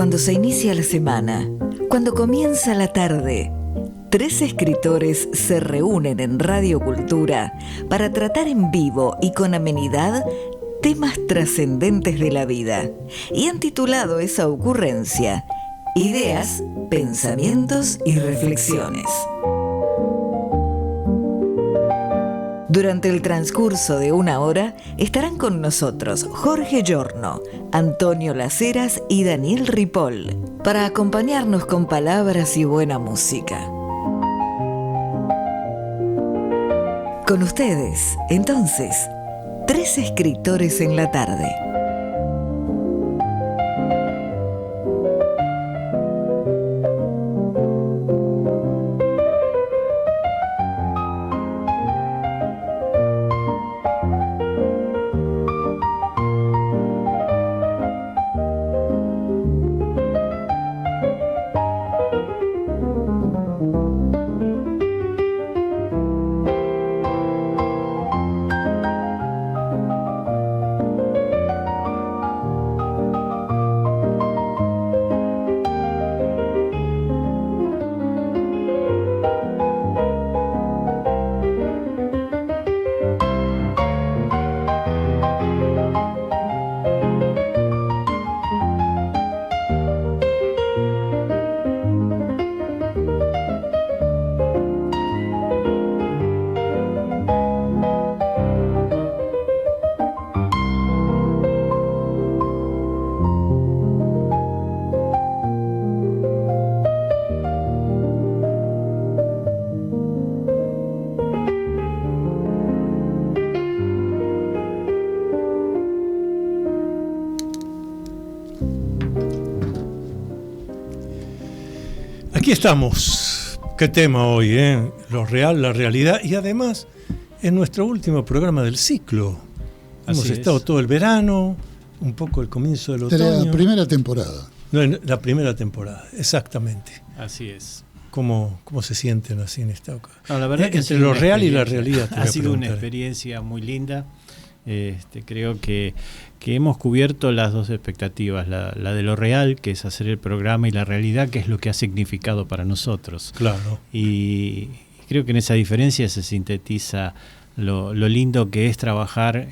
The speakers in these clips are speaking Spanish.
Cuando se inicia la semana, cuando comienza la tarde, tres escritores se reúnen en Radio Cultura para tratar en vivo y con amenidad temas trascendentes de la vida. Y han titulado esa ocurrencia Ideas, Pensamientos y Reflexiones. Durante el transcurso de una hora estarán con nosotros Jorge Giorno, Antonio Las Heras y Daniel Ripoll para acompañarnos con palabras y buena música. Con ustedes, entonces, tres escritores en la tarde. Aquí estamos. Qué tema hoy, ¿eh? Lo real, la realidad. Y además, en nuestro último programa del ciclo. Hemos estado todo el verano, un poco el comienzo del otoño. La primera temporada. No, la primera temporada, exactamente. Así es. ¿Cómo se sienten así en esta ocasión? No, la verdad que entre lo real y la realidad. Ha sido una experiencia muy linda. Creo que hemos cubierto las dos expectativas, la de lo real, que es hacer el programa, y la realidad, que es lo que ha significado para nosotros. Claro. Y creo que en esa diferencia se sintetiza lo lindo que es trabajar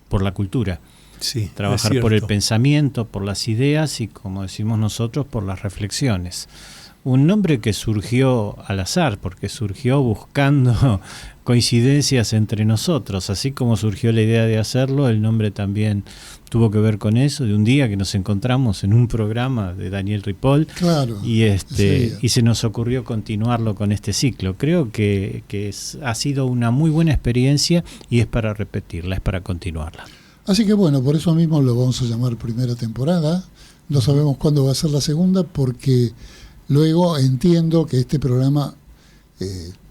por la cultura. Sí, trabajar por el pensamiento, por las ideas y, como decimos nosotros, por las reflexiones. Un nombre que surgió al azar, porque surgió buscando coincidencias entre nosotros. Así como surgió la idea de hacerlo, el nombre también tuvo que ver con eso, de un día que nos encontramos en un programa de Daniel Ripoll. Claro, y se nos ocurrió continuarlo con este ciclo. Creo que ha sido una muy buena experiencia y es para repetirla, es para continuarla. Así que bueno, por eso mismo lo vamos a llamar primera temporada. No sabemos cuándo va a ser la segunda, porque luego entiendo que este programa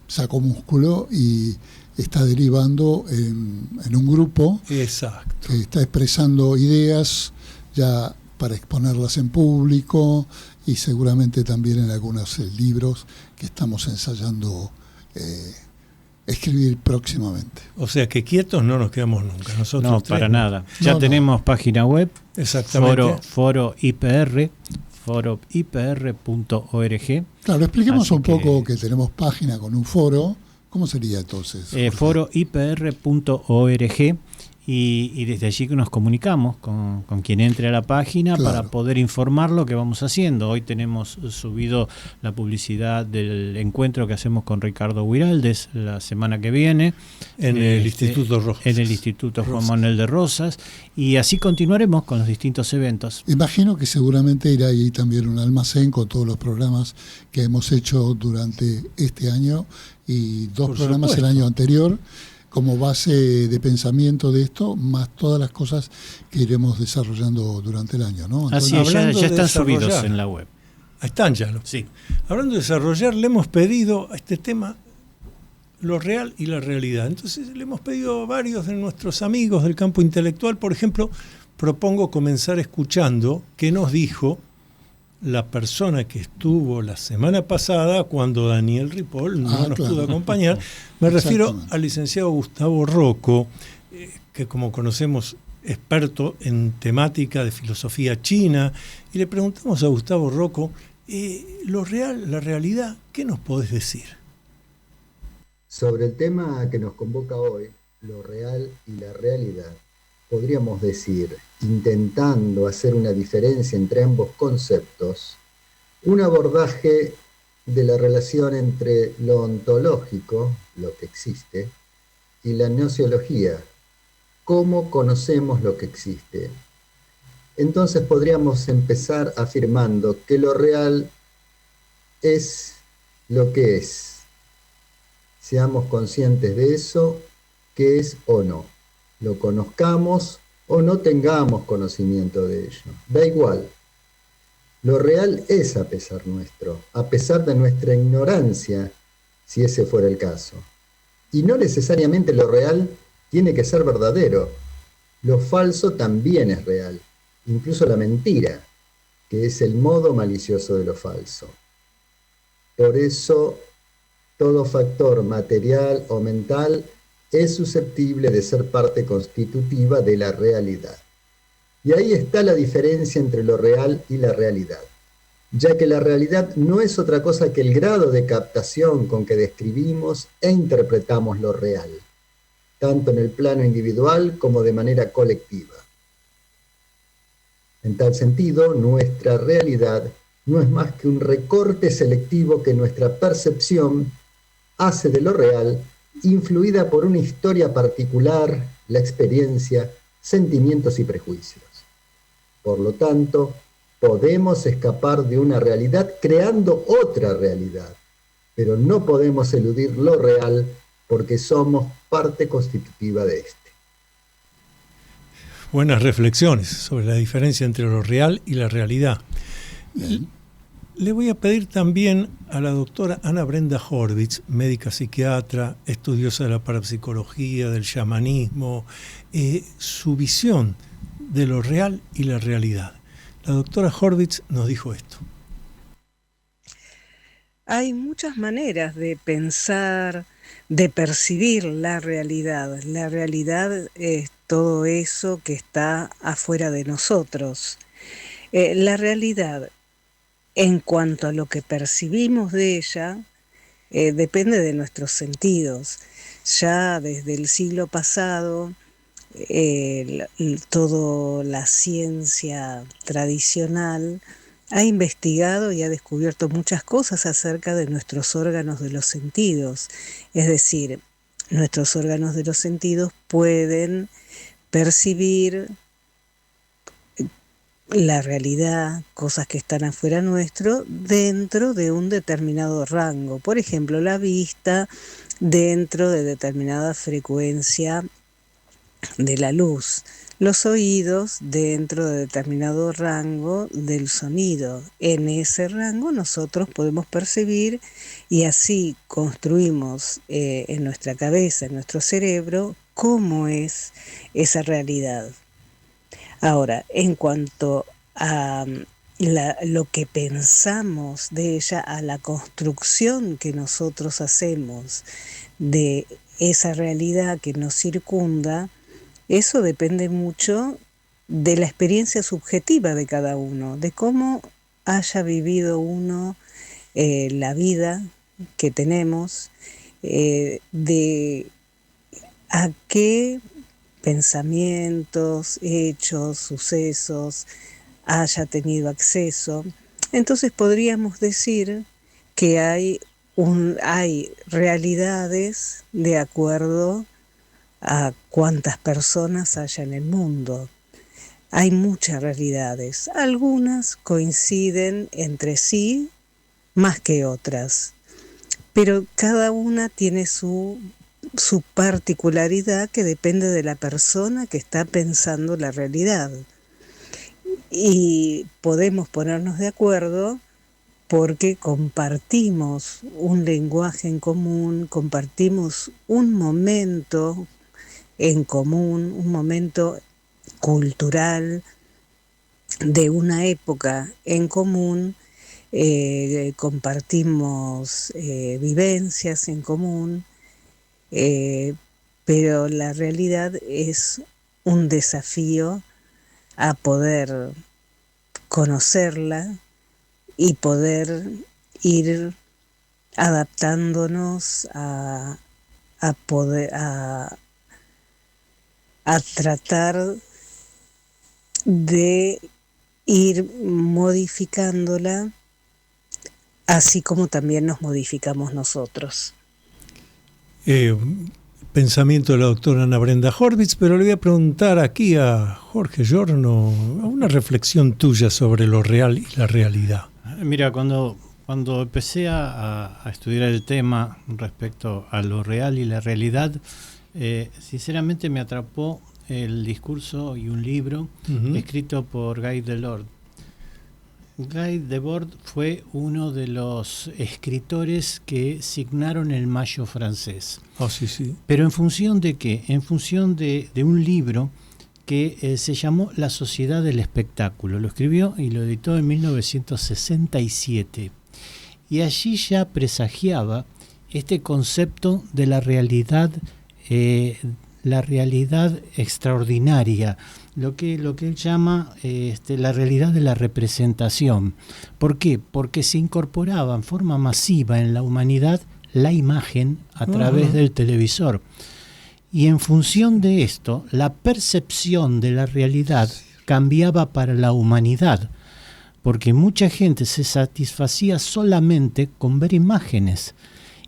sacó músculo y está derivando en un grupo. Exacto. Que está expresando ideas ya para exponerlas en público, y seguramente también en algunos libros que estamos ensayando escribir próximamente. O sea que quietos no nos quedamos nunca. Nosotros no, para nada. Ya tenemos página web. Exactamente. Foro IPR. foroipr.org. Claro, expliquemos un poco que tenemos página con un foro. ¿Cómo sería entonces? Foroipr.org, y desde allí nos comunicamos con quien entre a la página, claro, para poder informar lo que vamos haciendo. Hoy tenemos subido la publicidad del encuentro que hacemos con Ricardo Huiraldes la semana que viene. En el Instituto Rosas. En el Instituto Juan Manuel de Rosas. Y así continuaremos con los distintos eventos. Imagino que seguramente irá ahí también un almacén con todos los programas que hemos hecho durante este año y dos programas el año anterior, como base de pensamiento de esto, más todas las cosas que iremos desarrollando durante el año, ¿no? Entonces, así es, ya están subidos en la web. Están ya, ¿no? Sí. Hablando de desarrollar, le hemos pedido a este tema lo real y la realidad. Entonces le hemos pedido a varios de nuestros amigos del campo intelectual. Por ejemplo, propongo comenzar escuchando qué nos dijo la persona que estuvo la semana pasada cuando Daniel Ripoll no nos pudo acompañar. Me refiero al licenciado Gustavo Rocco, que como conocemos experto en temática de filosofía china, y le preguntamos a Gustavo Rocco, lo real, la realidad, ¿qué nos podés decir? Sobre el tema que nos convoca hoy, lo real y la realidad, podríamos decir, intentando hacer una diferencia entre ambos conceptos, un abordaje de la relación entre lo ontológico, lo que existe, y la gnoseología, cómo conocemos lo que existe. Entonces podríamos empezar afirmando que lo real es lo que es. Seamos conscientes de eso, que es o no. Lo conozcamos o no tengamos conocimiento de ello. Da igual. Lo real es a pesar nuestro, a pesar de nuestra ignorancia, si ese fuera el caso. Y no necesariamente lo real tiene que ser verdadero. Lo falso también es real, incluso la mentira, que es el modo malicioso de lo falso. Por eso, todo factor material o mental es susceptible de ser parte constitutiva de la realidad. Y ahí está la diferencia entre lo real y la realidad, ya que la realidad no es otra cosa que el grado de captación con que describimos e interpretamos lo real, tanto en el plano individual como de manera colectiva. En tal sentido, nuestra realidad no es más que un recorte selectivo que nuestra percepción hace de lo real, influida por una historia particular, la experiencia, sentimientos y prejuicios. Por lo tanto, podemos escapar de una realidad creando otra realidad, pero no podemos eludir lo real porque somos parte constitutiva de este. Buenas reflexiones sobre la diferencia entre lo real y la realidad. Le voy a pedir también a la doctora Ana Brenda Horvitz, médica psiquiatra, estudiosa de la parapsicología, del chamanismo, su visión de lo real y la realidad. La doctora Horvitz nos dijo esto. Hay muchas maneras de pensar, de percibir la realidad. La realidad es todo eso que está afuera de nosotros. La realidad, en cuanto a lo que percibimos de ella, depende de nuestros sentidos. Ya desde el siglo pasado, toda la ciencia tradicional ha investigado y ha descubierto muchas cosas acerca de nuestros órganos de los sentidos. Es decir, nuestros órganos de los sentidos pueden percibir la realidad, cosas que están afuera nuestro, dentro de un determinado rango. Por ejemplo, la vista dentro de determinada frecuencia de la luz, los oídos dentro de determinado rango del sonido. En ese rango nosotros podemos percibir y así construimos en nuestra cabeza, en nuestro cerebro, cómo es esa realidad. Ahora, en cuanto a lo que pensamos de ella, a la construcción que nosotros hacemos de esa realidad que nos circunda, eso depende mucho de la experiencia subjetiva de cada uno, de cómo haya vivido uno la vida que tenemos, de a qué pensamientos, hechos, sucesos haya tenido acceso. Entonces podríamos decir que hay realidades de acuerdo a cuántas personas haya en el mundo. Hay muchas realidades. Algunas coinciden entre sí más que otras, pero cada una tiene su particularidad que depende de la persona que está pensando la realidad. Y podemos ponernos de acuerdo porque compartimos un lenguaje en común, compartimos un momento en común, un momento cultural de una época en común, compartimos vivencias en común, pero la realidad es un desafío a poder conocerla y poder ir adaptándonos a poder a tratar de ir modificándola, así como también nos modificamos nosotros. Pensamiento de la doctora Ana Brenda Horvitz, pero le voy a preguntar aquí a Jorge Giorno una reflexión tuya sobre lo real y la realidad. Mira, cuando empecé a estudiar el tema respecto a lo real y la realidad, sinceramente me atrapó el discurso y un libro escrito por Guy Debord. Guy Debord fue uno de los escritores que signaron el Mayo francés. Oh, sí, sí. ¿Pero en función de qué? En función de un libro que se llamó La Sociedad del Espectáculo. Lo escribió y lo editó en 1967. Y allí ya presagiaba este concepto de la realidad extraordinaria, lo que él llama la realidad de la representación. ¿Por qué? Porque se incorporaba en forma masiva en la humanidad la imagen a través del televisor. Y en función de esto, la percepción de la realidad cambiaba para la humanidad, porque mucha gente se satisfacía solamente con ver imágenes.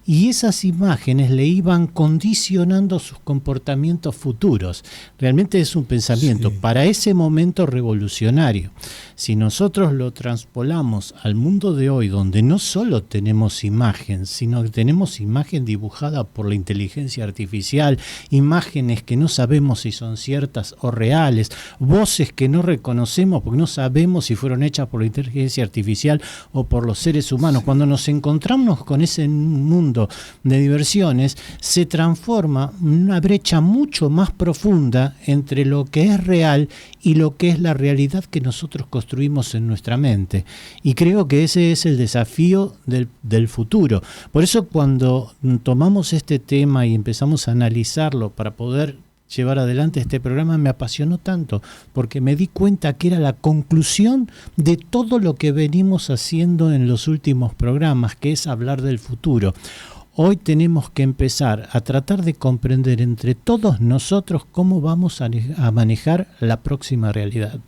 Y esas imágenes le iban condicionando sus comportamientos futuros. Realmente es un pensamiento para ese momento revolucionario. Si nosotros lo transpolamos al mundo de hoy, donde no solo tenemos imagen, sino que tenemos imagen dibujada por la inteligencia artificial, imágenes que no sabemos si son ciertas o reales, voces que no reconocemos porque no sabemos si fueron hechas por la inteligencia artificial o por los seres humanos. Cuando nos encontramos con ese mundo de diversiones, se transforma en una brecha mucho más profunda entre lo que es real y lo que es la realidad que nosotros construimos en nuestra mente. Y creo que ese es el desafío del futuro. Por eso cuando tomamos este tema y empezamos a analizarlo para poder llevar adelante este programa, me apasionó tanto, porque me di cuenta que era la conclusión de todo lo que venimos haciendo en los últimos programas, que es hablar del futuro. Hoy tenemos que empezar a tratar de comprender entre todos nosotros cómo vamos a manejar la próxima realidad.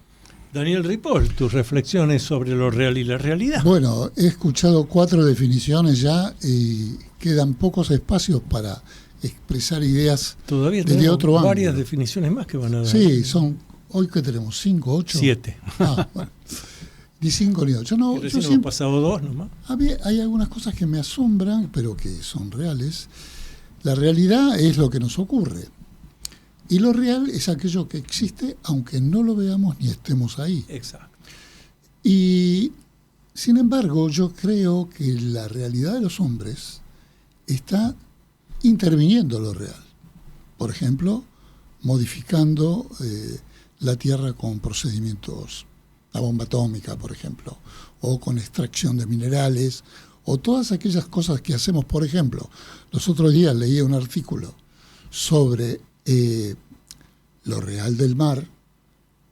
Daniel Ripoll, tus reflexiones sobre lo real y la realidad. Bueno, he escuchado 4 definiciones ya y quedan pocos espacios para expresar ideas. Todavía desde otro ángulo. Varias definiciones más que van a dar. Sí, son, hoy que tenemos 5, 8. 7. Bueno. Ni 5 ni 8. No, yo siempre he pasado 2 nomás. Hay algunas cosas que me asombran, pero que son reales. La realidad es lo que nos ocurre. Y lo real es aquello que existe, aunque no lo veamos ni estemos ahí. Exacto. Y, sin embargo, yo creo que la realidad de los hombres está interviniendo en lo real. Por ejemplo, modificando la Tierra con procedimientos, la bomba atómica, por ejemplo, o con extracción de minerales, o todas aquellas cosas que hacemos. Por ejemplo, los otros días leí un artículo sobre lo real del mar,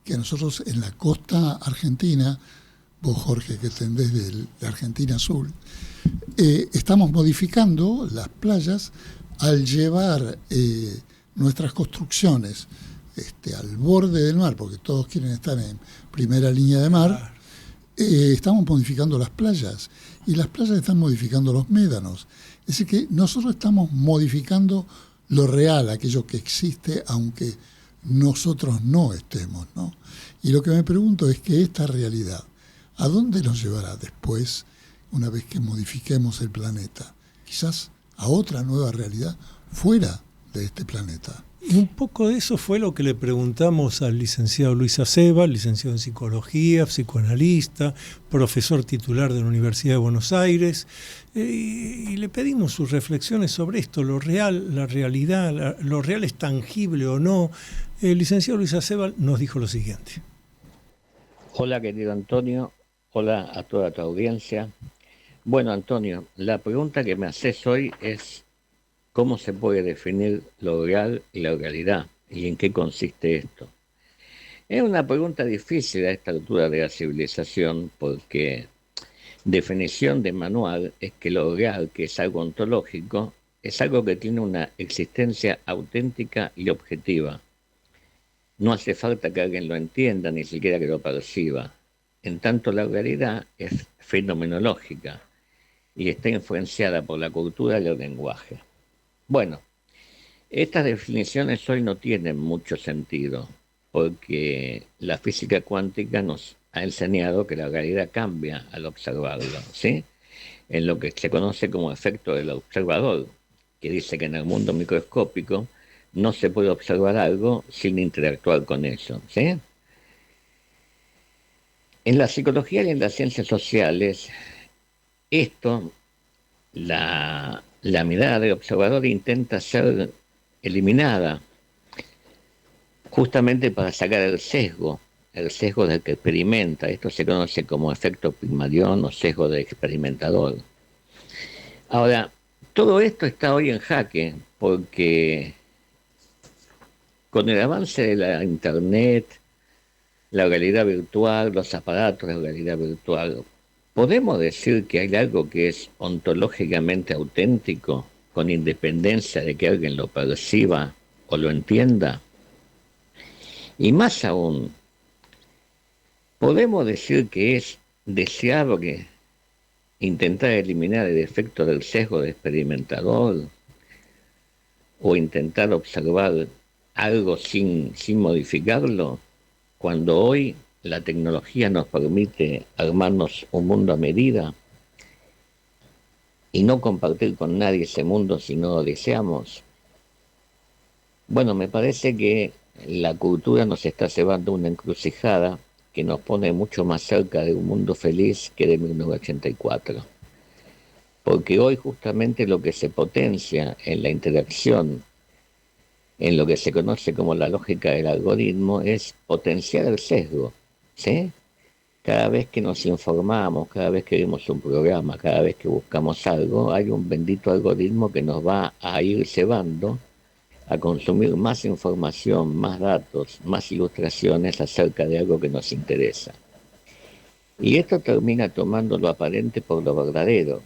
que nosotros en la costa argentina, vos Jorge que entendés de Argentina Azul, estamos modificando las playas al llevar nuestras construcciones al borde del mar, porque todos quieren estar en primera línea de mar. Estamos modificando las playas y las playas están modificando los médanos. Es decir, que nosotros estamos modificando lo real, aquello que existe, aunque nosotros no estemos, ¿no? Y lo que me pregunto es que esta realidad, ¿a dónde nos llevará después, una vez que modifiquemos el planeta? Quizás a otra nueva realidad fuera de este planeta. Y un poco de eso fue lo que le preguntamos al licenciado Luis Aceba, licenciado en psicología, psicoanalista, profesor titular de la Universidad de Buenos Aires, y le pedimos sus reflexiones sobre esto, lo real, la realidad, lo real es tangible o no. El licenciado Luis Aceba nos dijo lo siguiente. Hola querido Antonio, hola a toda tu audiencia. Bueno Antonio, la pregunta que me haces hoy es ¿cómo se puede definir lo real y la realidad? ¿Y en qué consiste esto? Es una pregunta difícil a esta altura de la civilización, porque definición de manual es que lo real, que es algo ontológico, es algo que tiene una existencia auténtica y objetiva. No hace falta que alguien lo entienda, ni siquiera que lo perciba. En tanto, la realidad es fenomenológica y está influenciada por la cultura y el lenguaje. Bueno, estas definiciones hoy no tienen mucho sentido, porque la física cuántica nos ha enseñado que la realidad cambia al observarlo, ¿sí? En lo que se conoce como efecto del observador, que dice que en el mundo microscópico no se puede observar algo sin interactuar con eso, ¿sí? En la psicología y en las ciencias sociales, esto, la mirada del observador intenta ser eliminada, justamente para sacar el sesgo del que experimenta. Esto se conoce como efecto Pigmalión o sesgo del experimentador. Ahora, todo esto está hoy en jaque porque con el avance de la Internet, la realidad virtual, los aparatos de realidad virtual, ¿podemos decir que hay algo que es ontológicamente auténtico, con independencia de que alguien lo perciba o lo entienda? Y más aún, ¿podemos decir que es deseable intentar eliminar el efecto del sesgo de experimentador o intentar observar algo sin modificarlo, cuando hoy la tecnología nos permite armarnos un mundo a medida y no compartir con nadie ese mundo si no lo deseamos? Bueno, me parece que la cultura nos está llevando a una encrucijada que nos pone mucho más cerca de un mundo feliz que de 1984. Porque hoy justamente lo que se potencia en la interacción, en lo que se conoce como la lógica del algoritmo, es potenciar el sesgo, ¿sí? Cada vez que nos informamos, cada vez que vemos un programa, cada vez que buscamos algo, hay un bendito algoritmo que nos va a ir llevando a consumir más información, más datos, más ilustraciones acerca de algo que nos interesa. Y esto termina tomando lo aparente por lo verdadero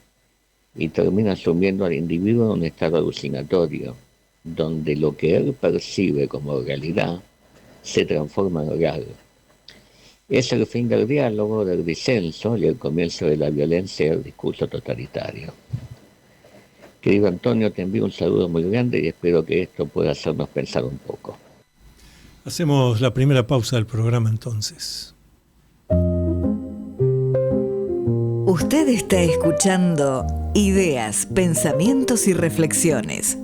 y termina sumiendo al individuo en un estado alucinatorio, donde lo que él percibe como realidad se transforma en real. Es el fin del diálogo, del disenso y el comienzo de la violencia y el discurso totalitario. Querido Antonio, te envío un saludo muy grande y espero que esto pueda hacernos pensar un poco. Hacemos la primera pausa del programa entonces. Usted está escuchando Ideas, Pensamientos y Reflexiones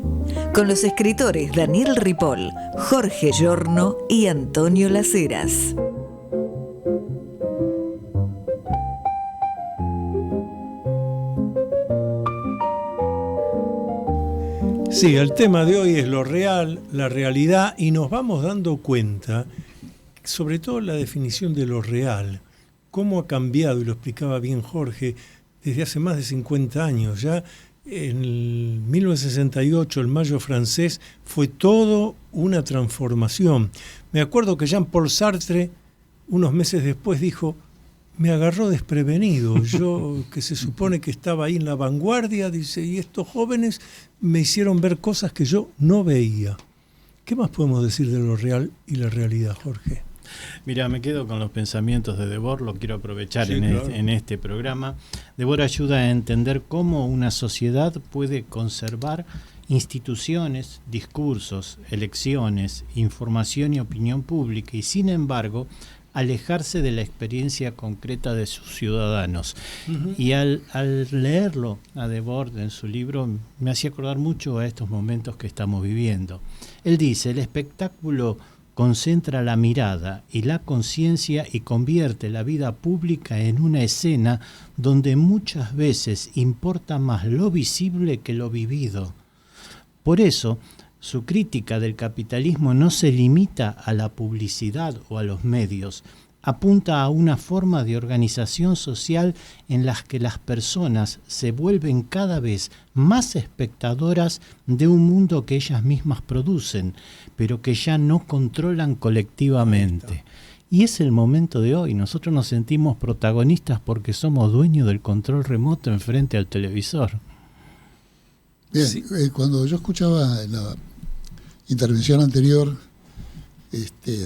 con los escritores Daniel Ripoll, Jorge Giorno y Antonio Las Heras. Sí, el tema de hoy es lo real, la realidad, y nos vamos dando cuenta, sobre todo la definición de lo real, cómo ha cambiado, y lo explicaba bien Jorge, desde hace más de 50 años. Ya en el 1968, el Mayo francés, fue todo una transformación. Me acuerdo que Jean-Paul Sartre, unos meses después, dijo: me agarró desprevenido, yo que se supone que estaba ahí en la vanguardia, dice, y estos jóvenes me hicieron ver cosas que yo no veía. ¿Qué más podemos decir de lo real y la realidad, Jorge? Mira, me quedo con los pensamientos de Debord, lo quiero aprovechar Sí, claro. en este programa. Debord ayuda a entender cómo una sociedad puede conservar instituciones, discursos, elecciones, información y opinión pública, y sin embargo alejarse de la experiencia concreta de sus ciudadanos. Uh-huh. Y al leerlo a Debord en su libro, me hacía acordar mucho a estos momentos que estamos viviendo. Él dice: el espectáculo concentra la mirada y la conciencia y convierte la vida pública en una escena donde muchas veces importa más lo visible que lo vivido. Por eso, su crítica del capitalismo no se limita a la publicidad o a los medios, apunta a una forma de organización social en la que las personas se vuelven cada vez más espectadoras de un mundo que ellas mismas producen, pero que ya no controlan colectivamente. Y es el momento de hoy. Nosotros nos sentimos protagonistas porque somos dueños del control remoto enfrente al televisor. Bien, sí. Cuando yo escuchaba en la intervención anterior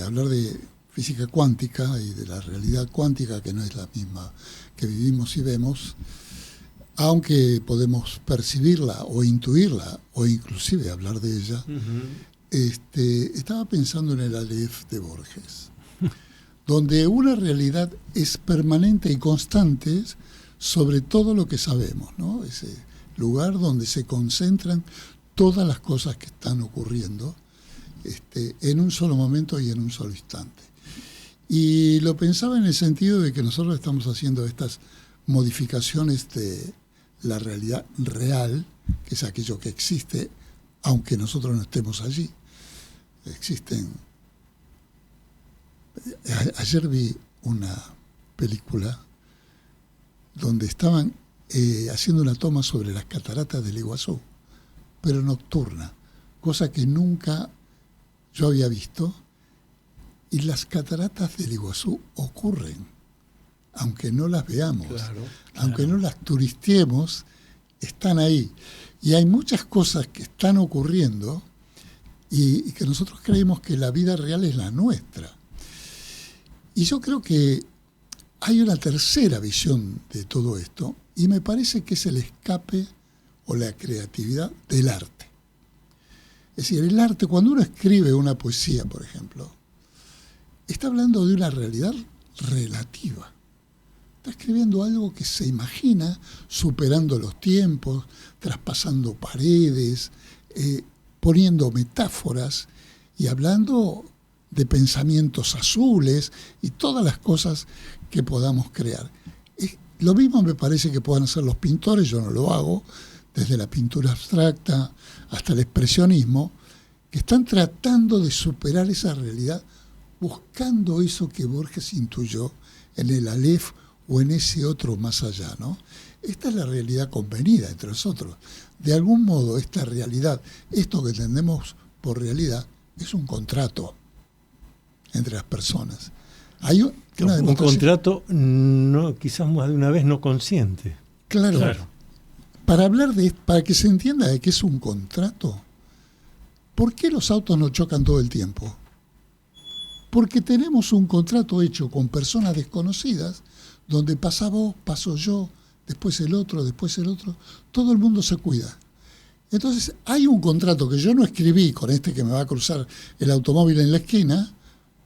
hablar de física cuántica y de la realidad cuántica, que no es la misma que vivimos y vemos, aunque podemos percibirla o intuirla o inclusive hablar de ella, estaba pensando en el Aleph de Borges, donde una realidad es permanente y constante sobre todo lo que sabemos, ¿no? Ese lugar donde se concentran todas las cosas que están ocurriendo en un solo momento y en un solo instante. Y lo pensaba en el sentido de que nosotros estamos haciendo estas modificaciones de la realidad real, que es aquello que existe, aunque nosotros no estemos allí. Existen. Ayer vi una película donde estaban haciendo una toma sobre las cataratas del Iguazú, pero nocturna, cosa que nunca yo había visto. Y las cataratas del Iguazú ocurren, aunque no las veamos, aunque no las turistiemos, están ahí. Y hay muchas cosas que están ocurriendo y que nosotros creemos que la vida real es la nuestra. Y yo creo que hay una tercera visión de todo esto, y me parece que es el escape o la creatividad del arte. Es decir, el arte, cuando uno escribe una poesía, por ejemplo, está hablando de una realidad relativa. Está escribiendo algo que se imagina superando los tiempos, traspasando paredes, poniendo metáforas y hablando de pensamientos azules y todas las cosas que podamos crear. Lo mismo me parece que puedan hacer los pintores, yo no lo hago, desde la pintura abstracta hasta el expresionismo, que están tratando de superar esa realidad buscando eso que Borges intuyó en el Aleph o en ese otro más allá, ¿no? Esta es la realidad convenida entre nosotros. De algún modo, esta realidad, esto que entendemos por realidad, es un contrato entre las personas. Hay un contrato, no, quizás más de una vez no consciente. Claro. Para que se entienda de qué es un contrato, ¿por qué los autos no chocan todo el tiempo? Porque tenemos un contrato hecho con personas desconocidas, donde pasa vos, paso yo, después el otro, todo el mundo se cuida. Entonces hay un contrato que yo no escribí con este que me va a cruzar el automóvil en la esquina,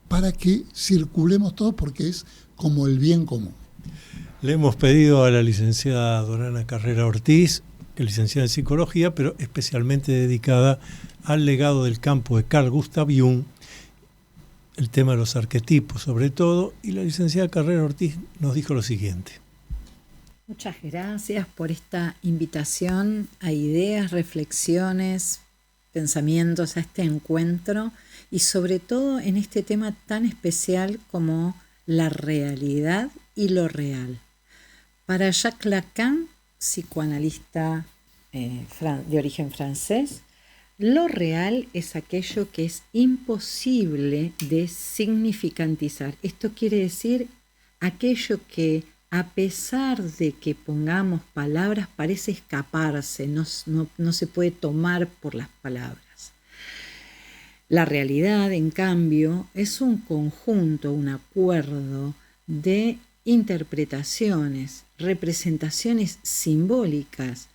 para que circulemos todos, porque es como el bien común. Le hemos pedido a la licenciada Dorana Carrera Ortiz, que es licenciada en Psicología, pero especialmente dedicada al legado del campo de Carl Gustav Jung, el tema de los arquetipos sobre todo, y la licenciada Carrera Ortiz nos dijo lo siguiente. Muchas gracias por esta invitación a ideas, reflexiones, pensamientos, a este encuentro, y sobre todo en este tema tan especial como la realidad y lo real. Para Jacques Lacan, psicoanalista de origen francés, lo real es aquello que es imposible de significantizar. Esto quiere decir aquello que, a pesar de que pongamos palabras, parece escaparse, no se puede tomar por las palabras. La realidad, en cambio, es un conjunto, un acuerdo de interpretaciones, representaciones simbólicas,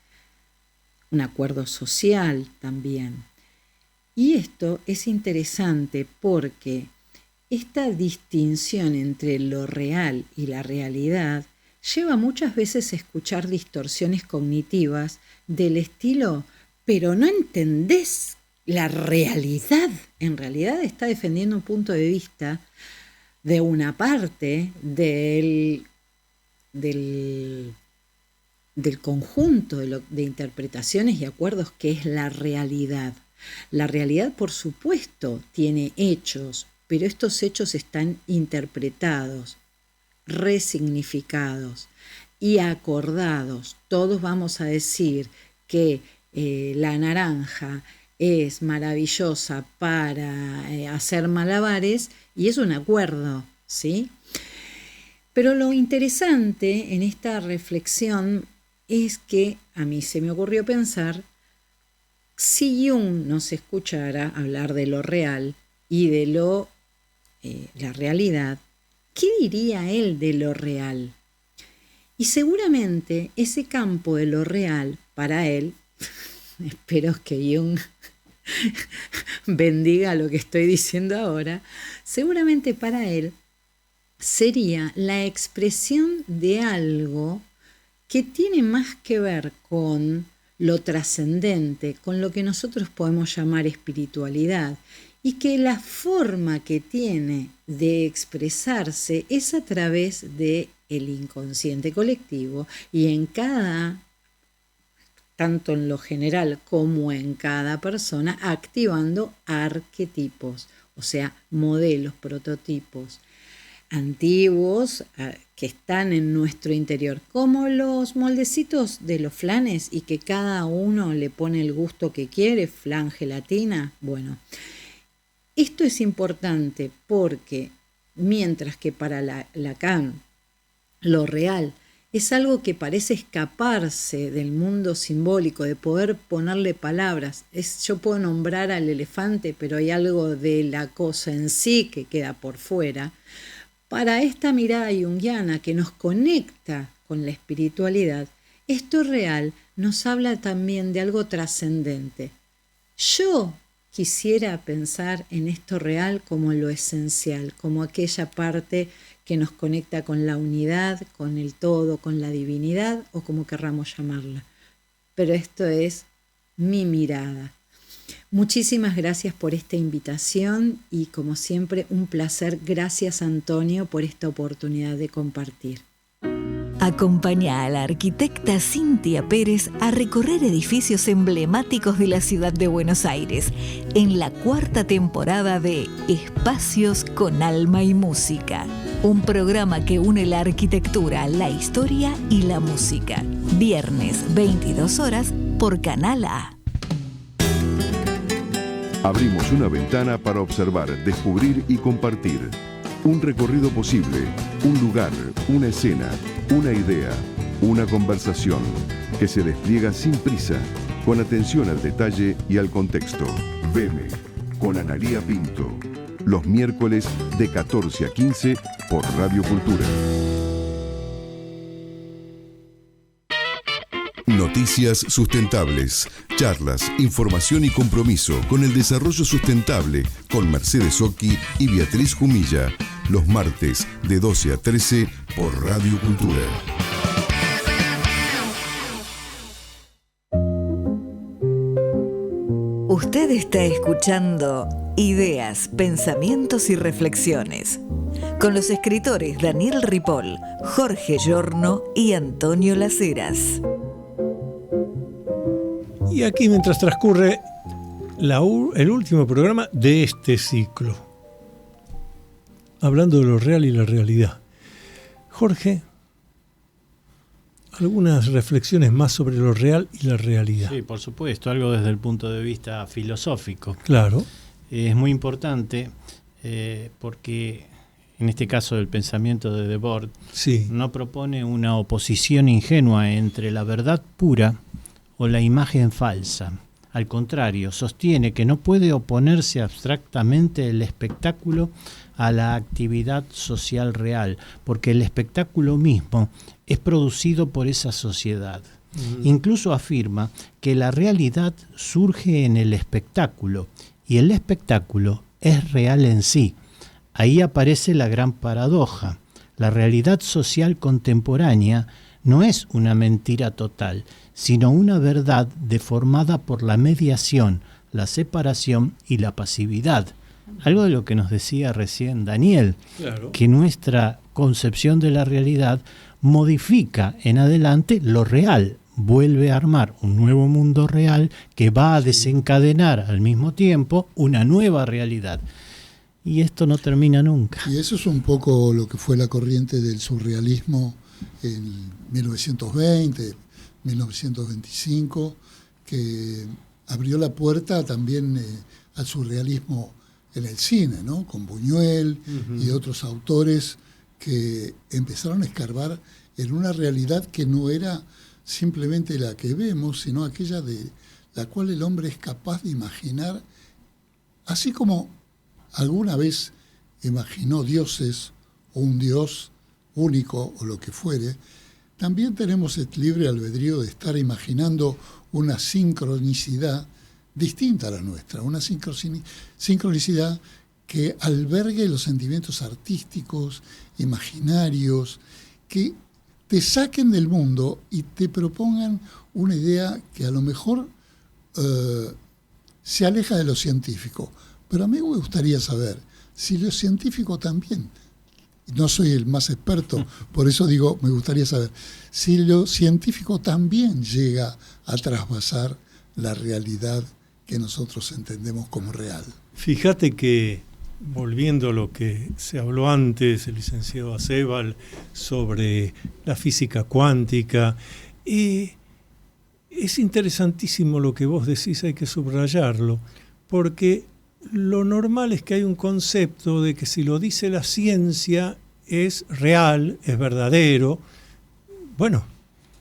un acuerdo social también. Y esto es interesante porque esta distinción entre lo real y la realidad lleva muchas veces a escuchar distorsiones cognitivas del estilo, pero no entendés la realidad. En realidad está defendiendo un punto de vista de una parte del conjunto de interpretaciones y acuerdos que es la realidad. La realidad, por supuesto, tiene hechos, pero estos hechos están interpretados, resignificados y acordados. Todos vamos a decir que la naranja es maravillosa para hacer malabares y es un acuerdo, ¿sí? Pero lo interesante en esta reflexión es que a mí se me ocurrió pensar, si Jung nos escuchara hablar de lo real y de la realidad, ¿qué diría él de lo real? Y seguramente ese campo de lo real, para él, espero que Jung bendiga lo que estoy diciendo ahora, seguramente para él sería la expresión de algo que tiene más que ver con lo trascendente, con lo que nosotros podemos llamar espiritualidad, y que la forma que tiene de expresarse es a través del inconsciente colectivo, y en tanto en lo general como en cada persona, activando arquetipos, o sea, modelos, prototipos antiguos que están en nuestro interior, como los moldecitos de los flanes y que cada uno le pone el gusto que quiere, flan, gelatina. Bueno, esto es importante porque mientras que para Lacan lo real es algo que parece escaparse del mundo simbólico, de poder ponerle palabras. Yo puedo nombrar al elefante, pero hay algo de la cosa en sí que queda por fuera. Para esta mirada junguiana que nos conecta con la espiritualidad, esto real nos habla también de algo trascendente. Yo quisiera pensar en esto real como lo esencial, como aquella parte que nos conecta con la unidad, con el todo, con la divinidad o como querramos llamarla. Pero esto es mi mirada. Muchísimas gracias por esta invitación y como siempre un placer. Gracias Antonio por esta oportunidad de compartir. Acompaña a la arquitecta Cintia Pérez a recorrer edificios emblemáticos de la ciudad de Buenos Aires en la 4ª temporada de Espacios con Alma y Música, un programa que une la arquitectura, la historia y la música. Viernes, 22 horas por Canal A. Abrimos una ventana para observar, descubrir y compartir. Un recorrido posible, un lugar, una escena, una idea, una conversación que se despliega sin prisa, con atención al detalle y al contexto. Veme, con Analía Pinto. Los miércoles de 14 a 15 por Radio Cultura. Noticias sustentables, charlas, información y compromiso con el desarrollo sustentable con Mercedes Occhi y Beatriz Jumilla, los martes de 12 a 13 por Radio Cultura. Usted está escuchando Ideas, Pensamientos y Reflexiones con los escritores Daniel Ripoll, Jorge Giorno y Antonio Las Heras. Y aquí mientras transcurre el último programa de este ciclo, hablando de lo real y la realidad. Jorge, algunas reflexiones más sobre lo real y la realidad. Sí, por supuesto, algo desde el punto de vista filosófico. Claro. Es muy importante porque en este caso del pensamiento de Debord, sí, no propone una oposición ingenua entre la verdad pura o la imagen falsa. Al contrario, sostiene que no puede oponerse abstractamente el espectáculo a la actividad social real, porque el espectáculo mismo es producido por esa sociedad. Incluso afirma que la realidad surge en el espectáculo y el espectáculo es real en sí. Ahí aparece la gran paradoja. La realidad social contemporánea no es una mentira total, sino una verdad deformada por la mediación, la separación y la pasividad. Algo de lo que nos decía recién Daniel, claro, que nuestra concepción de la realidad modifica en adelante lo real, vuelve a armar un nuevo mundo real que va a desencadenar al mismo tiempo una nueva realidad. y esto no termina nunca. Y eso es un poco lo que fue la corriente del surrealismo en 1920, 1925, que abrió la puerta también al surrealismo en el cine, ¿no? Con Buñuel y otros autores que empezaron a escarbar en una realidad que no era simplemente la que vemos, sino aquella de la cual el hombre es capaz de imaginar, así como alguna vez imaginó dioses o un dios único o lo que fuere. También tenemos el libre albedrío de estar imaginando una sincronicidad distinta a la nuestra, una sincronicidad que albergue los sentimientos artísticos, imaginarios, que te saquen del mundo y te propongan una idea que a lo mejor se aleja de lo científico. Pero a mí me gustaría saber si lo científico también, no soy el más experto, por eso digo, me gustaría saber si lo científico también llega a trasvasar la realidad que nosotros entendemos como real. Fíjate que, volviendo a lo que se habló antes, el licenciado Acebal, sobre la física cuántica, es interesantísimo lo que vos decís, hay que subrayarlo, porque lo normal es que hay un concepto de que si lo dice la ciencia es real, es verdadero. Bueno,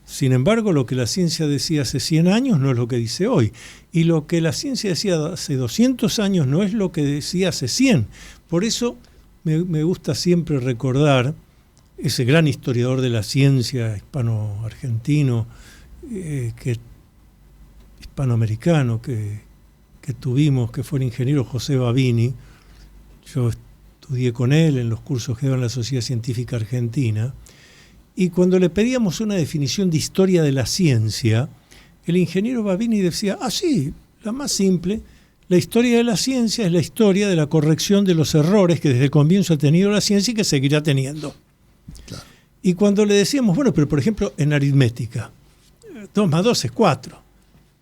sin embargo, lo que la ciencia decía hace 100 años no es lo que dice hoy. Y lo que la ciencia decía hace 200 años no es lo que decía hace 100. Por eso me gusta siempre recordar ese gran historiador de la ciencia hispano-argentino, hispanoamericano que tuvimos, que fue el ingeniero José Babini. Yo estudié con él en los cursos que daba en la Sociedad Científica Argentina, y cuando le pedíamos una definición de historia de la ciencia, el ingeniero Babini decía, sí, la más simple, la historia de la ciencia es la historia de la corrección de los errores que desde el comienzo ha tenido la ciencia y que seguirá teniendo. Claro. Y cuando le decíamos, bueno, pero por ejemplo en aritmética, 2 más 2 es 4.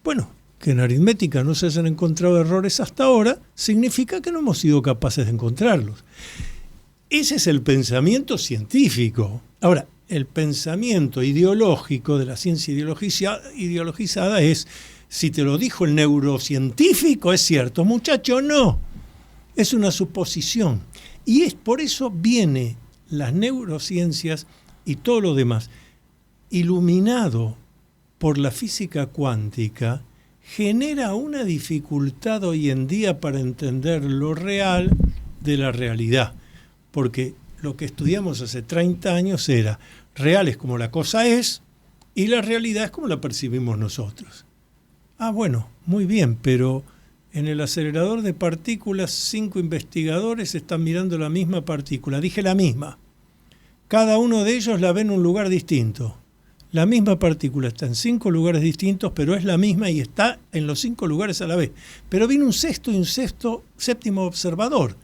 Bueno, que en aritmética no se hayan encontrado errores hasta ahora, significa que no hemos sido capaces de encontrarlos. Ese es el pensamiento científico. Ahora, el pensamiento ideológico de la ciencia ideologizada es, si te lo dijo el neurocientífico, es cierto, muchacho, no. Es una suposición. Y es por eso viene las neurociencias y todo lo demás, iluminado por la física cuántica, genera una dificultad hoy en día para entender lo real de la realidad, porque lo que estudiamos hace 30 años era real es como la cosa es y la realidad es como la percibimos nosotros. Bueno, muy bien, pero en el acelerador de partículas 5 investigadores están mirando la misma partícula, dije la misma, cada uno de ellos la ve en un lugar distinto. La misma partícula está en 5 lugares distintos, pero es la misma y está en los 5 lugares a la vez. Pero viene un sexto y un séptimo observador.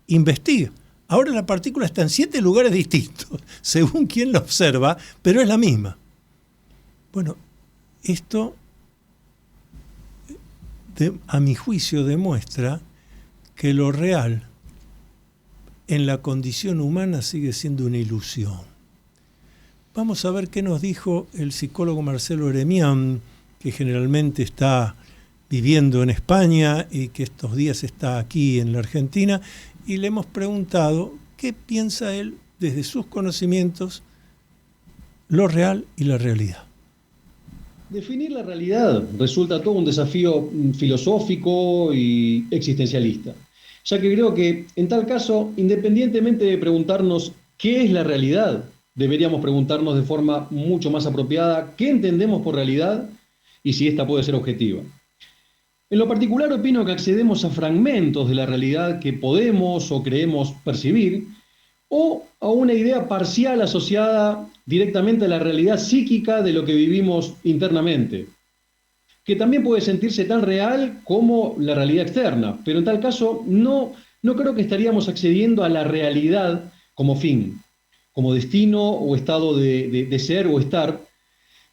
Investiga. Ahora la partícula está en 7 lugares distintos, según quien la observa, pero es la misma. Bueno, esto, a mi juicio, demuestra que lo real en la condición humana sigue siendo una ilusión. Vamos a ver qué nos dijo el psicólogo Marcelo Eremián, que generalmente está viviendo en España y que estos días está aquí en la Argentina, y le hemos preguntado qué piensa él desde sus conocimientos, lo real y la realidad. Definir la realidad resulta todo un desafío filosófico y existencialista, ya que creo que en tal caso, independientemente de preguntarnos qué es la realidad, deberíamos preguntarnos de forma mucho más apropiada qué entendemos por realidad y si ésta puede ser objetiva. En lo particular opino que accedemos a fragmentos de la realidad que podemos o creemos percibir, o a una idea parcial asociada directamente a la realidad psíquica de lo que vivimos internamente, que también puede sentirse tan real como la realidad externa, pero en tal caso no creo que estaríamos accediendo a la realidad como fin, como destino o estado de ser o estar,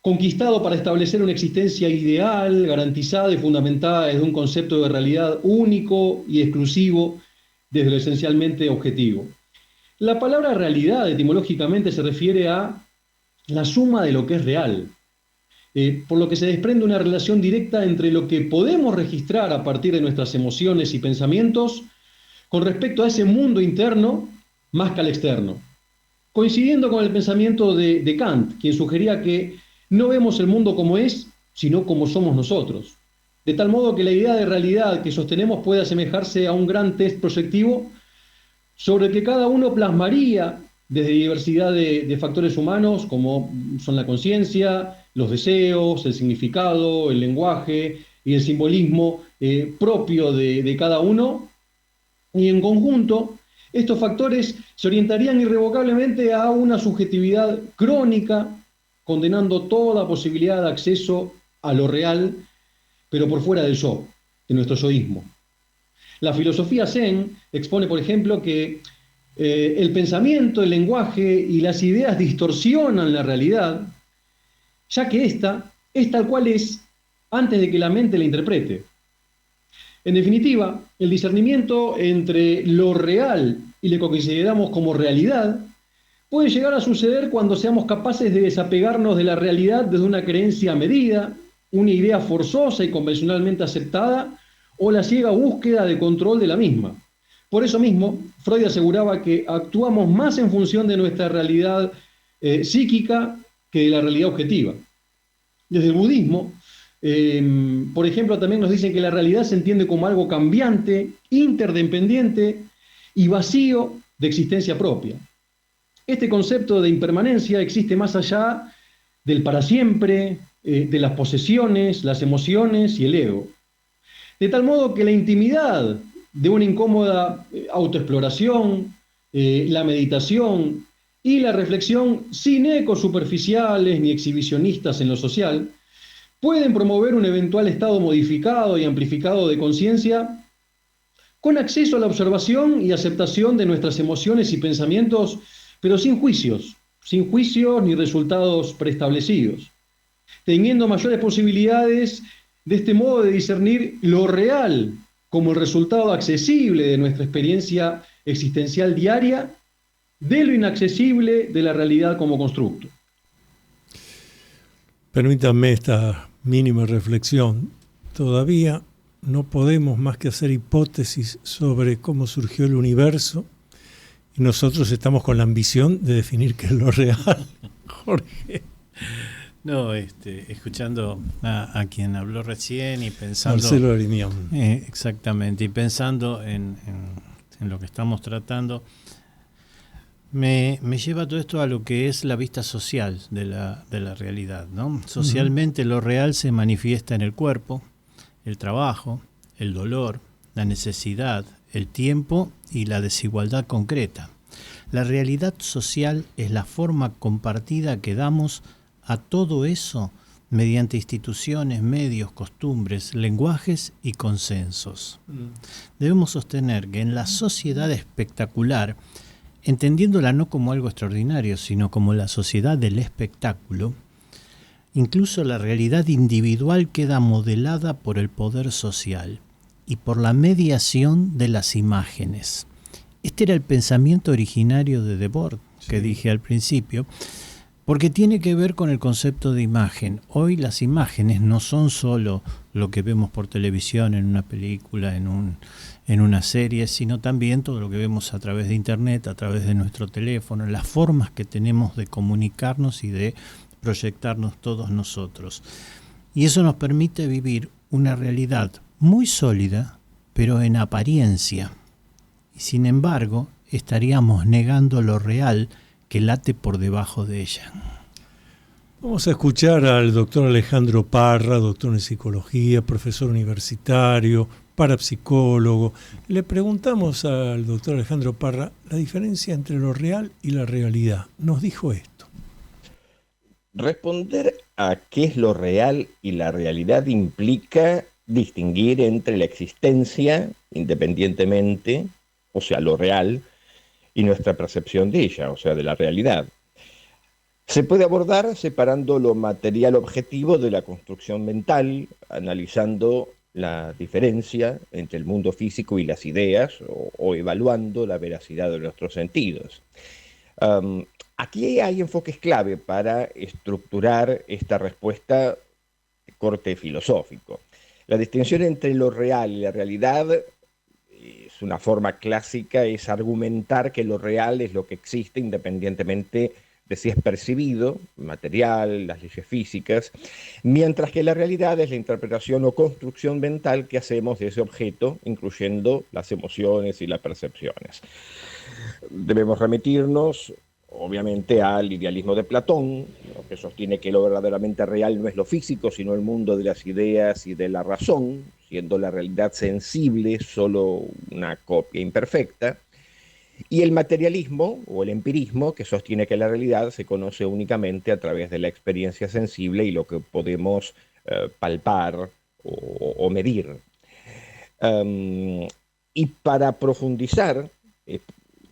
conquistado para establecer una existencia ideal, garantizada y fundamentada desde un concepto de realidad único y exclusivo, desde lo esencialmente objetivo. La palabra realidad etimológicamente se refiere a la suma de lo que es real, por lo que se desprende una relación directa entre lo que podemos registrar a partir de nuestras emociones y pensamientos con respecto a ese mundo interno más que al externo. Coincidiendo con el pensamiento de Kant, quien sugería que no vemos el mundo como es, sino como somos nosotros. De tal modo que la idea de realidad que sostenemos puede asemejarse a un gran test proyectivo sobre el que cada uno plasmaría desde diversidad de factores humanos, como son la conciencia, los deseos, el significado, el lenguaje y el simbolismo propio de cada uno. Y en conjunto, estos factores se orientarían irrevocablemente a una subjetividad crónica, condenando toda posibilidad de acceso a lo real, pero por fuera del yo, de nuestro yoísmo. La filosofía Zen expone, por ejemplo, que el pensamiento, el lenguaje y las ideas distorsionan la realidad, ya que ésta es tal cual es antes de que la mente la interprete. En definitiva, el discernimiento entre lo real y lo que consideramos como realidad puede llegar a suceder cuando seamos capaces de desapegarnos de la realidad desde una creencia medida, una idea forzosa y convencionalmente aceptada, o la ciega búsqueda de control de la misma. Por eso mismo, Freud aseguraba que actuamos más en función de nuestra realidad psíquica que de la realidad objetiva. Desde el budismo, por ejemplo, también nos dicen que la realidad se entiende como algo cambiante, interdependiente y vacío de existencia propia. Este concepto de impermanencia existe más allá del para siempre, de las posesiones, las emociones y el ego. De tal modo que la intimidad de una incómoda autoexploración, la meditación y la reflexión sin ecos superficiales ni exhibicionistas en lo social, pueden promover un eventual estado modificado y amplificado de conciencia con acceso a la observación y aceptación de nuestras emociones y pensamientos, pero sin juicios ni resultados preestablecidos, teniendo mayores posibilidades de este modo de discernir lo real como el resultado accesible de nuestra experiencia existencial diaria, de lo inaccesible de la realidad como constructo. Permítanme esta mínima reflexión. Todavía no podemos más que hacer hipótesis sobre cómo surgió el universo y nosotros estamos con la ambición de definir qué es lo real. Jorge. No, escuchando a quien habló recién y pensando... Marcelo Arimión. Exactamente, y pensando en lo que estamos tratando, me lleva todo esto a lo que es la vista social de la realidad, ¿no? Socialmente lo real se manifiesta en el cuerpo, el trabajo, el dolor, la necesidad, el tiempo y la desigualdad concreta. La realidad social es la forma compartida que damos a todo eso mediante instituciones, medios, costumbres, lenguajes y consensos. Debemos sostener que en la sociedad espectacular, entendiéndola no como algo extraordinario, sino como la sociedad del espectáculo, incluso la realidad individual queda modelada por el poder social y por la mediación de las imágenes. Este era el pensamiento originario de Debord, que dije al principio, porque tiene que ver con el concepto de imagen. Hoy las imágenes no son solo lo que vemos por televisión, en una película, en una serie, sino también todo lo que vemos a través de internet, a través de nuestro teléfono, las formas que tenemos de comunicarnos y de proyectarnos todos nosotros. Y eso nos permite vivir una realidad muy sólida, pero en apariencia. Y sin embargo, estaríamos negando lo real que late por debajo de ella. Vamos a escuchar al doctor Alejandro Parra, doctor en psicología, profesor universitario, parapsicólogo. Le preguntamos al doctor Alejandro Parra la diferencia entre lo real y la realidad. Nos dijo esto. Responder a qué es lo real y la realidad implica distinguir entre la existencia, independientemente, o sea, lo real, y nuestra percepción de ella, o sea, de la realidad. Se puede abordar separando lo material objetivo de la construcción mental, analizando la diferencia entre el mundo físico y las ideas o evaluando la veracidad de nuestros sentidos. Aquí hay enfoques clave para estructurar esta respuesta de corte filosófico. La distinción entre lo real y la realidad es una forma clásica, es argumentar que lo real es lo que existe independientemente de si es percibido, material, las leyes físicas, mientras que la realidad es la interpretación o construcción mental que hacemos de ese objeto, incluyendo las emociones y las percepciones. Debemos remitirnos, obviamente, al idealismo de Platón, ¿no?, que sostiene que lo verdaderamente real no es lo físico, sino el mundo de las ideas y de la razón, siendo la realidad sensible solo una copia imperfecta. Y el materialismo o el empirismo, que sostiene que la realidad se conoce únicamente a través de la experiencia sensible y lo que podemos palpar o medir. Y para profundizar,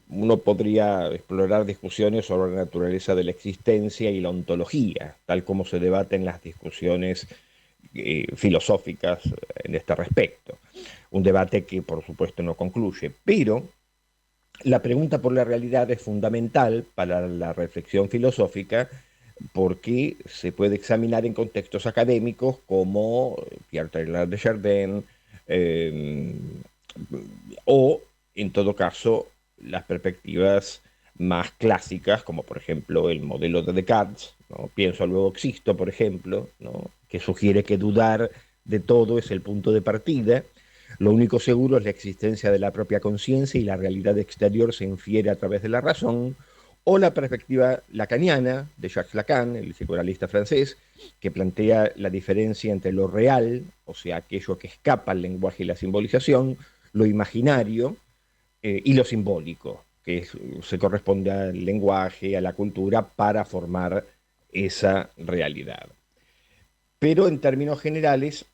uno podría explorar discusiones sobre la naturaleza de la existencia y la ontología, tal como se debaten las discusiones filosóficas en este respecto. Un debate que, por supuesto, no concluye, pero la pregunta por la realidad es fundamental para la reflexión filosófica porque se puede examinar en contextos académicos como Pierre Teilhard de Chardin o, en todo caso, las perspectivas más clásicas, como por ejemplo el modelo de Descartes, ¿no? Pienso, luego existo, por ejemplo, ¿no?, que sugiere que dudar de todo es el punto de partida. Lo único seguro es la existencia de la propia conciencia y la realidad exterior se infiere a través de la razón, o la perspectiva lacaniana de Jacques Lacan, el psicoanalista francés, que plantea la diferencia entre lo real, o sea, aquello que escapa al lenguaje y la simbolización, lo imaginario y lo simbólico, que se corresponde al lenguaje, a la cultura, para formar esa realidad. Pero en términos generales,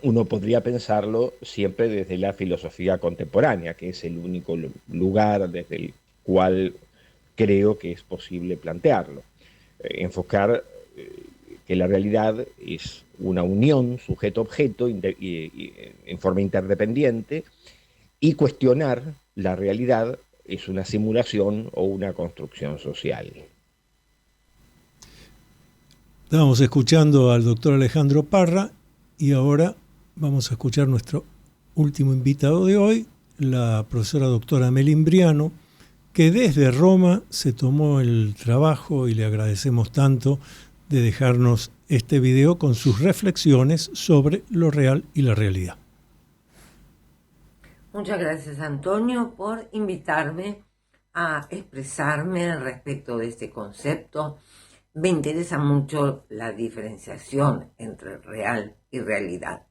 uno podría pensarlo siempre desde la filosofía contemporánea, que es el único lugar desde el cual creo que es posible plantearlo. Enfocar que la realidad es una unión sujeto-objeto en forma interdependiente, y cuestionar la realidad es una simulación o una construcción social. Estábamos escuchando al doctor Alejandro Parra y ahora vamos a escuchar nuestro último invitado de hoy, la profesora doctora Melimbriano, que desde Roma se tomó el trabajo, y le agradecemos tanto, de dejarnos este video con sus reflexiones sobre lo real y la realidad. Muchas gracias, Antonio, por invitarme a expresarme respecto de este concepto. Me interesa mucho la diferenciación entre real y realidad.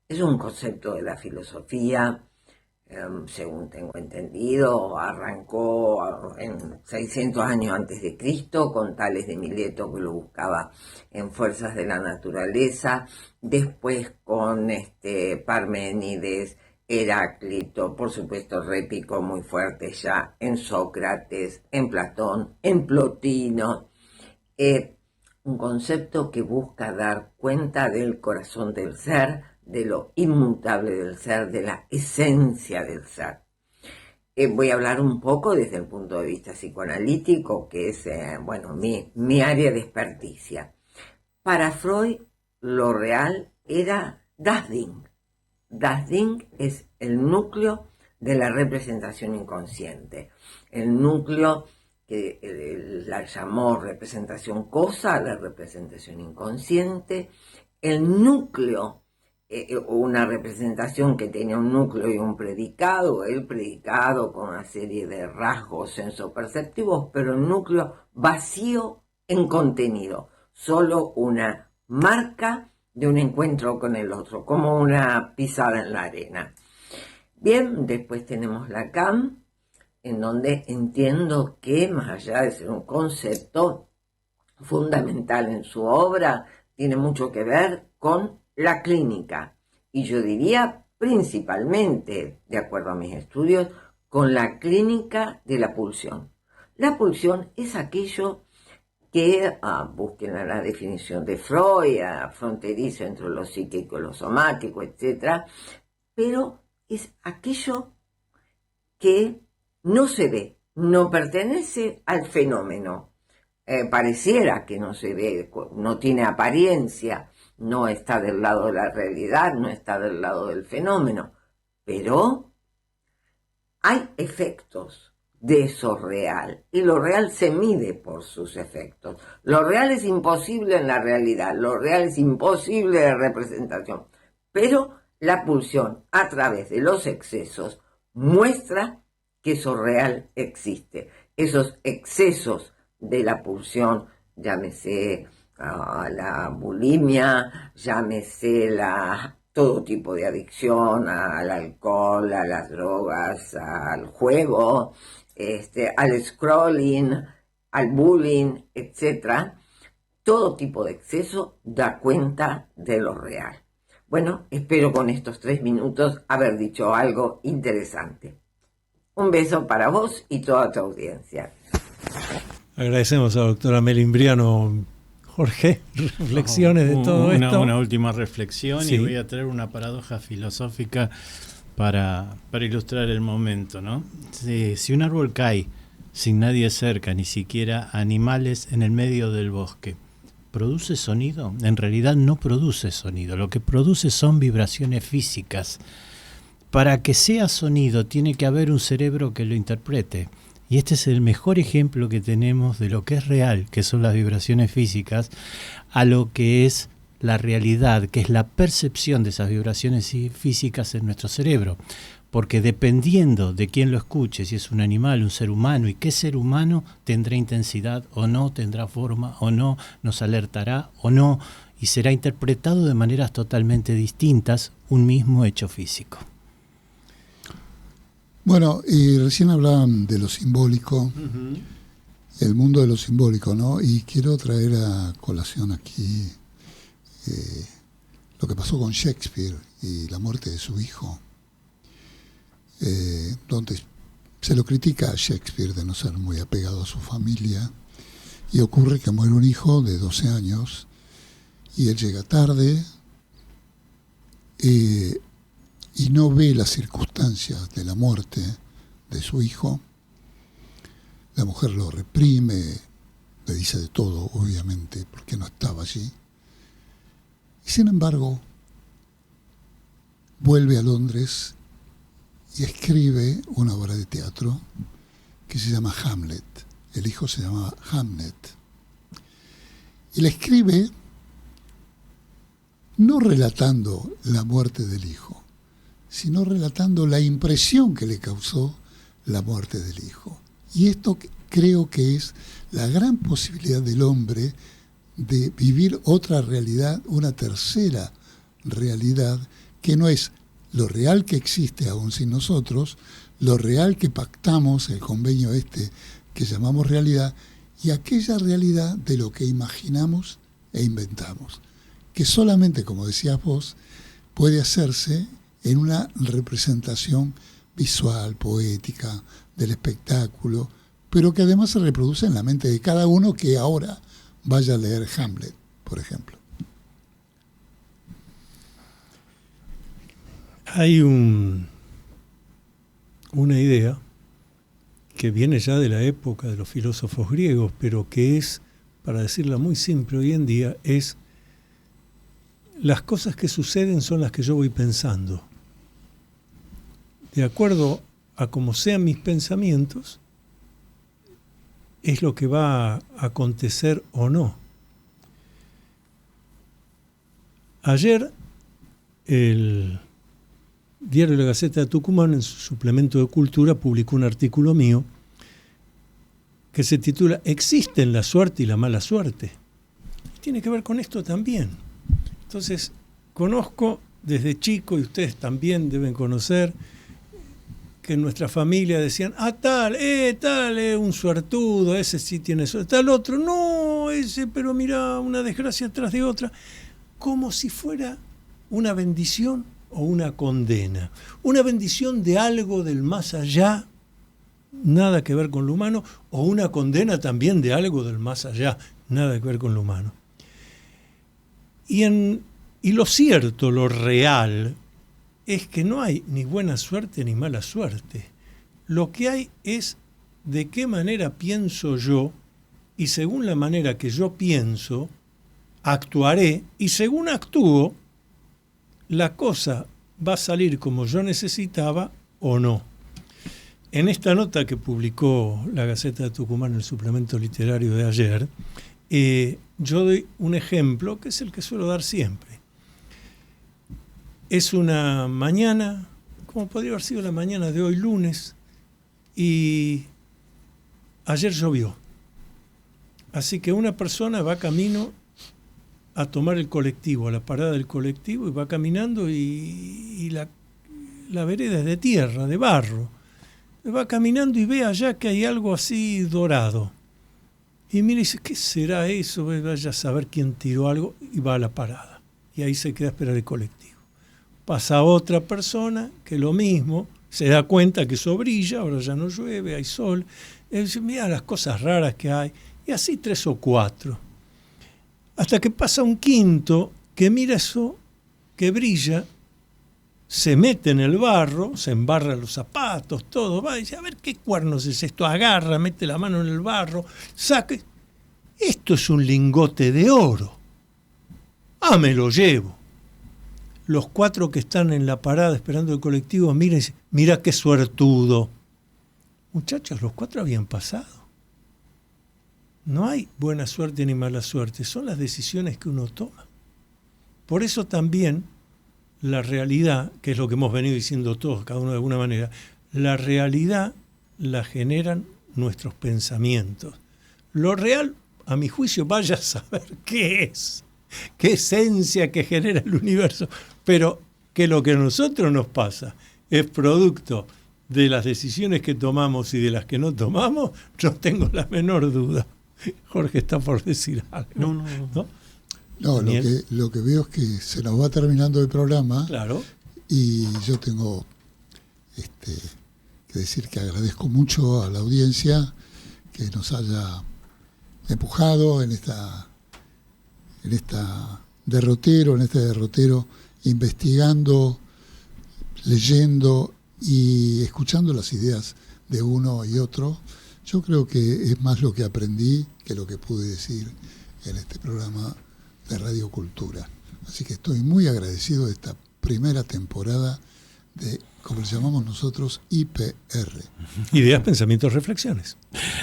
Es un concepto de la filosofía, según tengo entendido, arrancó en 600 años antes de Cristo, con Tales de Mileto, que lo buscaba en Fuerzas de la Naturaleza, después con Parménides, Heráclito, por supuesto repicó muy fuerte ya en Sócrates, en Platón, en Plotino. Un concepto que busca dar cuenta del corazón del ser, de lo inmutable del ser, de la esencia del ser. Voy a hablar un poco desde el punto de vista psicoanalítico, que es mi área de experticia. Para Freud, lo real era das Ding. Das Ding es el núcleo de la representación inconsciente, el núcleo que la llamó representación cosa, la representación inconsciente, el núcleo, una representación que tenía un núcleo y un predicado, el predicado con una serie de rasgos sensoperceptivos, pero el núcleo vacío en contenido, solo una marca de un encuentro con el otro, como una pisada en la arena. Bien, después tenemos Lacan, en donde entiendo que, más allá de ser un concepto fundamental en su obra, tiene mucho que ver con la clínica, y yo diría principalmente, de acuerdo a mis estudios, con la clínica de la pulsión. La pulsión es aquello que busquen a la definición de Freud, a fronterizo entre lo psíquico y lo somático, etc. Pero es aquello que no se ve, no pertenece al fenómeno. Pareciera que no se ve, no tiene apariencia, no está del lado de la realidad, no está del lado del fenómeno, pero hay efectos de eso real, y lo real se mide por sus efectos. Lo real es imposible en la realidad, lo real es imposible de representación, pero la pulsión a través de los excesos muestra que eso real existe. Esos excesos de la pulsión, llámese la bulimia, llámese todo tipo de adicción, al alcohol, a las drogas, al juego, al scrolling, al bullying, etc. Todo tipo de exceso da cuenta de lo real. Bueno, espero con estos 3 minutos haber dicho algo interesante. Un beso para vos y toda tu audiencia. Agradecemos a la doctora Melimbriano. Jorge, reflexiones de todo esto. Una última reflexión, sí. Y voy a traer una paradoja filosófica para ilustrar el momento, ¿no? Si un árbol cae sin nadie cerca, ni siquiera animales en el medio del bosque, ¿produce sonido? En realidad no produce sonido, lo que produce son vibraciones físicas. Para que sea sonido tiene que haber un cerebro que lo interprete. Y este es el mejor ejemplo que tenemos de lo que es real, que son las vibraciones físicas, a lo que es la realidad, que es la percepción de esas vibraciones físicas en nuestro cerebro. Porque dependiendo de quién lo escuche, si es un animal, un ser humano, y qué ser humano tendrá intensidad o no, tendrá forma o no, nos alertará o no, y será interpretado de maneras totalmente distintas un mismo hecho físico. Bueno, y recién hablaban de lo simbólico, el mundo de lo simbólico, ¿no? Y quiero traer a colación aquí lo que pasó con Shakespeare y la muerte de su hijo, donde se lo critica a Shakespeare de no ser muy apegado a su familia, y ocurre que muere un hijo de 12 años, y él llega tarde, y no ve las circunstancias de la muerte de su hijo. La mujer lo reprime, le dice de todo, obviamente, porque no estaba allí. Y sin embargo, vuelve a Londres y escribe una obra de teatro que se llama Hamlet. El hijo se llama Hamnet. Y la escribe no relatando la muerte del hijo, sino relatando la impresión que le causó la muerte del hijo. Y esto creo que es la gran posibilidad del hombre de vivir otra realidad, una tercera realidad, que no es lo real que existe aún sin nosotros, lo real que pactamos, el convenio que llamamos realidad, y aquella realidad de lo que imaginamos e inventamos, que solamente, como decías vos, puede hacerse en una representación visual, poética, del espectáculo, pero que además se reproduce en la mente de cada uno que ahora vaya a leer Hamlet, por ejemplo. Hay una idea que viene ya de la época de los filósofos griegos, pero que es, para decirla muy simple hoy en día, es: las cosas que suceden son las que yo voy pensando. De acuerdo a cómo sean mis pensamientos, es lo que va a acontecer o no. Ayer, el diario La Gaceta de Tucumán, en su suplemento de Cultura, publicó un artículo mío que se titula ¿Existen la suerte y la mala suerte? Tiene que ver con esto también. Entonces, conozco desde chico, y ustedes también deben conocer, que en nuestra familia decían, tal, un suertudo, ese sí tiene suerte, tal otro, no, ese, pero mira, una desgracia tras de otra, como si fuera una bendición o una condena, una bendición de algo del más allá, nada que ver con lo humano, o una condena también de algo del más allá, nada que ver con lo humano. Y lo cierto, lo real, es que no hay ni buena suerte ni mala suerte. Lo que hay es de qué manera pienso yo, y según la manera que yo pienso, actuaré, y según actúo, la cosa va a salir como yo necesitaba o no. En esta nota que publicó la Gaceta de Tucumán, el suplemento literario de ayer, yo doy un ejemplo que es el que suelo dar siempre. Es una mañana, como podría haber sido la mañana de hoy, lunes, y ayer llovió. Así que una persona va camino a tomar el colectivo, a la parada del colectivo, y va caminando y la vereda es de tierra, de barro. Va caminando y ve allá que hay algo así dorado. Y mira y dice, ¿qué será eso? Vaya a saber quién tiró algo, y va a la parada. Y ahí se queda a esperar el colectivo. Pasa otra persona que lo mismo, se da cuenta que eso brilla, ahora ya no llueve, hay sol. Y dice, mira las cosas raras que hay. Y así 3 o 4. Hasta que pasa un quinto que mira eso que brilla, se mete en el barro, se embarra los zapatos, todo, va y dice, a ver qué cuernos es esto, agarra, mete la mano en el barro, saca, esto es un lingote de oro, me lo llevo. Los 4 que están en la parada esperando el colectivo miran y dicen, mira qué suertudo. Muchachos, los 4 habían pasado. No hay buena suerte ni mala suerte, son las decisiones que uno toma. Por eso también la realidad, que es lo que hemos venido diciendo todos, cada uno de alguna manera, la realidad la generan nuestros pensamientos. Lo real, a mi juicio, vaya a saber qué es, qué esencia que genera el universo, pero que lo que a nosotros nos pasa es producto de las decisiones que tomamos y de las que no tomamos, no tengo la menor duda. Jorge está por decir algo. No, lo que veo es que se nos va terminando el programa. Claro. Y yo tengo que decir que agradezco mucho a la audiencia que nos haya empujado en este derrotero, investigando, leyendo y escuchando las ideas de uno y otro. Yo creo que es más lo que aprendí que lo que pude decir en este programa de Radio Cultura. Así que estoy muy agradecido de esta primera temporada de, como le llamamos nosotros, IPR. Ideas, pensamientos, reflexiones.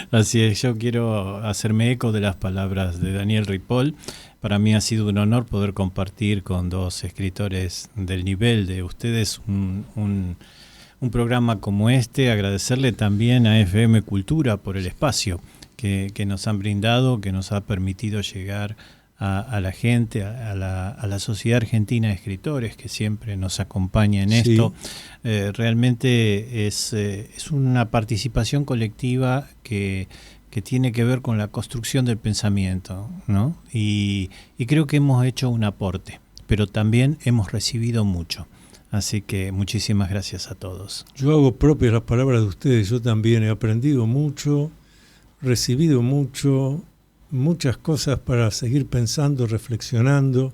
Así es, yo quiero hacerme eco de las palabras de Daniel Ripoll. Para mí ha sido un honor poder compartir con 2 escritores del nivel de ustedes un programa como este. Agradecerle también a FM Cultura por el espacio que nos han brindado, que nos ha permitido llegar a la gente, a la Sociedad Argentina de Escritores, que siempre nos acompaña en esto. Realmente es una participación colectiva que tiene que ver con la construcción del pensamiento, ¿no? Y creo que hemos hecho un aporte, pero también hemos recibido mucho. Así que muchísimas gracias a todos. Yo hago propias las palabras de ustedes. Yo también he aprendido mucho, recibido mucho, muchas cosas para seguir pensando, reflexionando.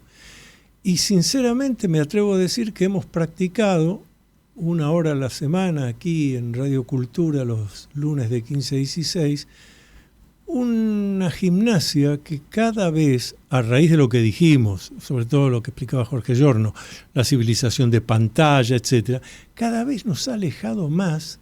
Y sinceramente me atrevo a decir que hemos practicado 1 hora a la semana aquí en Radio Cultura, los lunes de 15 a 16, una gimnasia que cada vez, a raíz de lo que dijimos, sobre todo lo que explicaba Jorge Giorno, la civilización de pantalla, etcétera, cada vez nos ha alejado más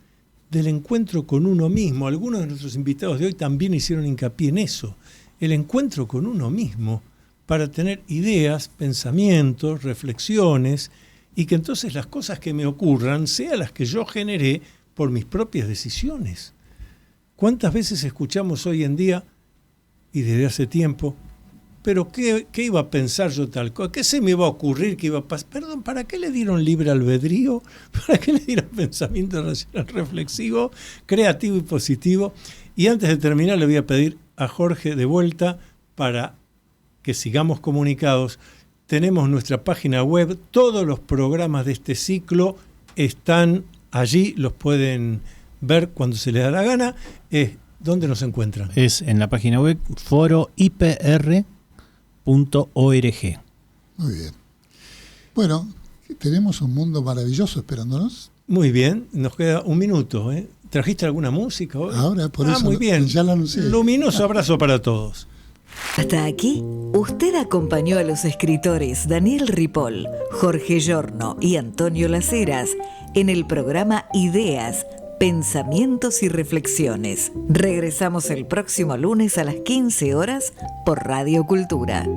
del encuentro con uno mismo. Algunos de nuestros invitados de hoy también hicieron hincapié en eso, el encuentro con uno mismo, para tener ideas, pensamientos, reflexiones, y que entonces las cosas que me ocurran sean las que yo generé por mis propias decisiones. ¿Cuántas veces escuchamos hoy en día, y desde hace tiempo, pero qué iba a pensar yo tal cosa? ¿Qué se me iba a ocurrir que iba a pasar? Perdón, ¿para qué le dieron libre albedrío? ¿Para qué le dieron pensamiento racional reflexivo, creativo y positivo? Y antes de terminar le voy a pedir a Jorge de vuelta para que sigamos comunicados. Tenemos nuestra página web, todos los programas de este ciclo están allí, los pueden ver cuando se les da la gana. Es ¿Dónde nos encuentran? Es en la página web foroipr.org. Muy bien. Bueno, tenemos un mundo maravilloso esperándonos. Muy bien, nos queda un minuto. ¿Trajiste alguna música hoy? Ahora, por eso muy bien. Ya la anuncié. Luminoso abrazo para todos. Hasta aquí, usted acompañó a los escritores Daniel Ripoll, Jorge Giorno y Antonio Las Heras en el programa Ideas, Pensamientos y Reflexiones. Regresamos el próximo lunes a las 15 horas por Radio Cultura.